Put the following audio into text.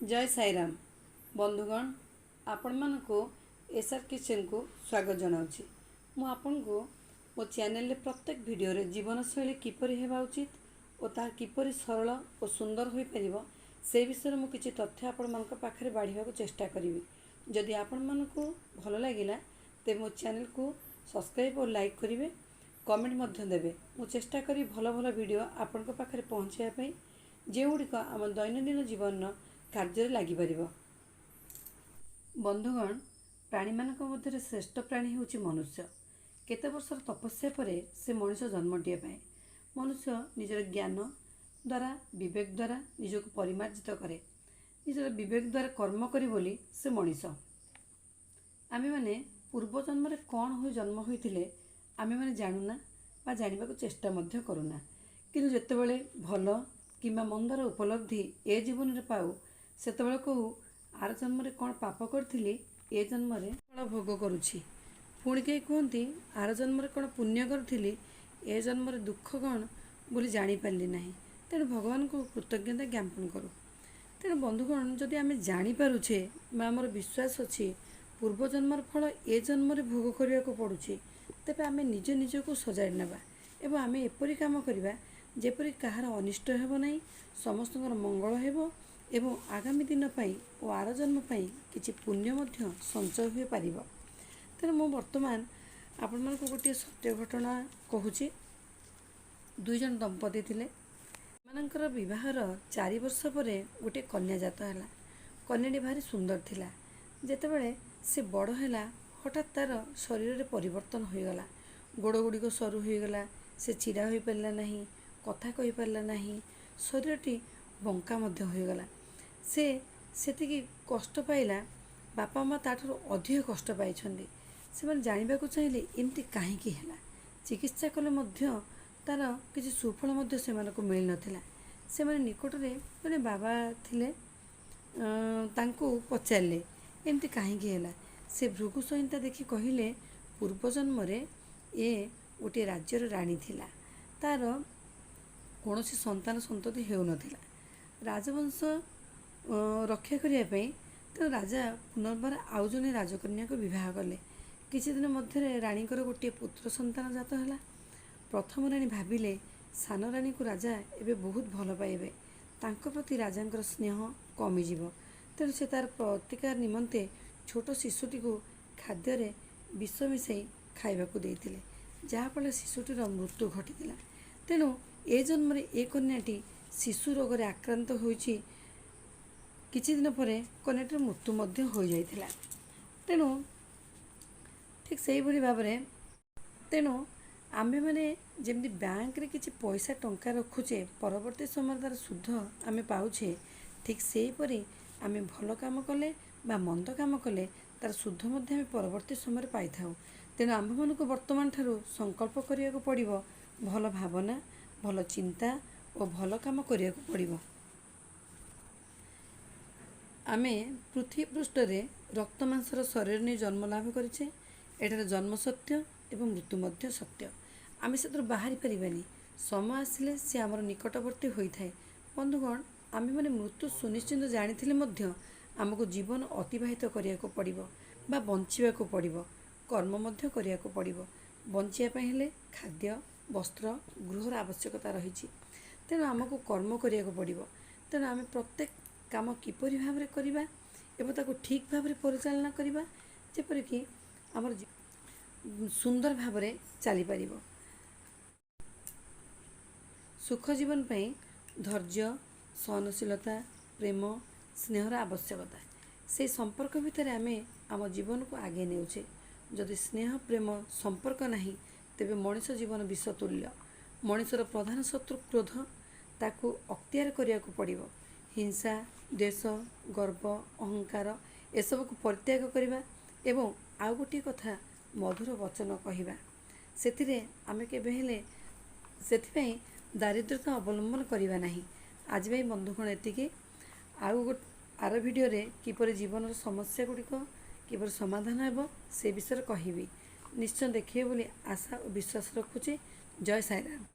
जय साईराम बंधुगण आपण मानक एसआर किचन को स्वागत जनाऊँगी मु आपन को मो चैनल रे प्रत्येक वीडियो रे जीवन शैली किपरि हेबा उचित और ता किपरि सरल और सुंदर होई परिबो से विषय मु किछि तथ्य आपण मानक पाखरे बाढ़ीबा को चेष्टा करिवि। जदि आपण मानक भल लागिला ते मो चैनल को सब्सक्राइब और लाइक करिवे, कमेंट मध्य देबे। मु चेष्टा करी भल भल वीडियो आपण को पाखरे पहुंचाया पई जे गुड़िक आम दैनंदिन जीवन कार्य लगी पार। बंधुगण प्राणी मानक मध्य श्रेष्ठ प्राणी होउछि मनुष्य। केते वर्षर तपस्या परे से मनुष्य जन्मटिए पाए। मनुष्य निजर ज्ञान द्वारा विवेक द्वारा निजक परिमार्जित करे, निजर विवेक द्वारा कर्म करी बोली से मनीष। आमे माने पूर्व जन्म रे कौन हो जन्म होइथिले आमे माने जानूना बा जानिबा को चेष्टा मध्य करूना, किंतु जेतेबेले भल किंबा मंदर उपलब्धि ए जीवन रे पाऊ सेतेबेले कहू आर जन्म रे कौन पाप करथिली ए जन्म रे फल भोग करूछि। पुणी के कहती आर जन्म रे कौन पुण्य करथिली ए जन्म रे दुख कौन बोली जानी पारली नाही। तेणु भगवान को कृतज्ञता ज्ञापन करूँ। तेणु बंधुगण जदि आमे जानी पारुछे बा हमर विश्वास अछि पूर्व जन्मर फल ए जन्म रे भोग करिया को पड़ुछि, तेबे आमे निज निज को सजाड़ी नेबा एवं आमे एपरि काम करिबा जेपरि कहार अनिष्ट हेबो नाही, समस्तଙ୍କର मंगल हेबो एवं आगामी दिन पाई और आर जन्म पाई किछि पुण्य मध्य संचय हो पारिबो। तेणु मु वर्तमान आपण मानक गोटे सत्य घटना कहूछि। दुई जन दंपति थिले, मानकर विवाहर 4 वर्ष परे गोटे कन्या जात हैला। कन्याटी भारी सुंदर थिला। जेतेबेले से बड़ हैला हठात तार शरीर रे परिवर्तन हो गला। गोड़ गुड़िक सरू हो गला, से छिड़ा हो पारला नहीं, कथा कहि पारला नहीं, शरीरटी बंका मध्य हो गला। से सेतिकी कष्ट पाइला, बापा माँ ताठर अधिक कष्ट पाइछन्ति। से माने जानिबा को चाहिए एमती काहेकि हैला। चिकित्सा कले मध्य तार किछि सुफल मध्य से मानको मिल नथिला। से माने निकट रे जने बाबा थिले, तांको पचारले एमती काहेकि हैला। से भृगु संहिता देखि कहिले पूर्व जन्म रे ए गोटे राज्यर रानी थिला। तार कौनसी संतान संतति हेउ नथिला। राजवंश रक्षा करने तो राजा पुनर्बार आउ जने राजकन्या को विवाह कले। किछि दिन मध्य रानीकर गोटे पुत्र संतान जात है। प्रथम रानी भाविले सान रानी को राजा एबे बहुत भल पाइबे, तांको प्रति राजांकर स्नेह कमिजिव। तेणु से तार प्रतिकार निमंते छोट शिशुटी को खाद्य रे विष मिसई खाइबाकू देइथिले, जहाँफल शिशुटीर मृत्यु घटिला। तेणु ए जन्म रे ए कन्याटी शिशु रोग रे आक्रांत होइछि। किछि दिन परे कन्याटीर मृत्यु मध्य हो जाइथिला। तेणु ठीक सेही भली भाबरे तेणु आमे माने जेमति बैंक रे किछि पैसा टंका रखुचे परवर्ती समय तार सुध आमे पाउछे, ठीक सेही परी आमे भल काम कले बा मंद काम कले तार सुध मध्य आमे परवर्ती समय पाई थाउ। तेणु आम्भ मानक वर्तमान ठारू संकल्प करिया को पड़िबो, भल भावना भल चिंता और भल काम करिया को पड़िबो। आमे पृथ्वी पृष्ठ रे रक्त मांसर शरीर ने जन्म लाभ करिछे। एठार जन्म सत्य एवं मृत्यु मध्य सत्य। आमे सेतर बाहरी परिबानी, समय आसिले से आमर निकटवर्ती होई थाए। बंधुगण आमे माने मृत्यु सुनिश्चित जानिथिले मध्य आमको जीवन अतिबाहित करिया को पड़िबो बा बंचिबा को पड़िबो, कर्म मध्य करिया को पड़िबो। बंचिया पई हेले खाद्य वस्त्र गृहर आवश्यकता रही। तेणु आमको कर्म करिया को पड़िबो। तेणु आमे प्रत्येक काम किपरि भाबरे करिबा एवं ताको ठीक भाबरे परिचालना करिबा जेपरि कि आमर सुंदर भाबरे चली पारिबो। सुख जीवन पई धैर्य सहनशीलता प्रेम स्नेहर आवश्यकता। से संपर्क भितर आमे आम जीवन को आगे नेउछे। जदि स्नेह प्रेम संपर्क नहीं तेबे मनुष्य जीवन विषतुल्य। मनुष्यर प्रधान शत्रु क्रोध, ताकू अख्तियार करिया को पड़िबो। हिंसा द्वेष गर्व अहंकार एसबू को परित्याग करिबा एवं आउ गोटे कथा मधुर वचन कहिबा। सेथिरे आमे केबे हेले सेथिपई दारिद्रता अवलंबन करिबा नाही। आज भाई बंधुगण एतिके। आर वीडियो रे किपरि जीवन समस्या गुड़िक किपरि समाधान हेबो से विषय कहिबी। निश्चय देखिए बोली आशा और विश्वास रखुचे। जय साईराम।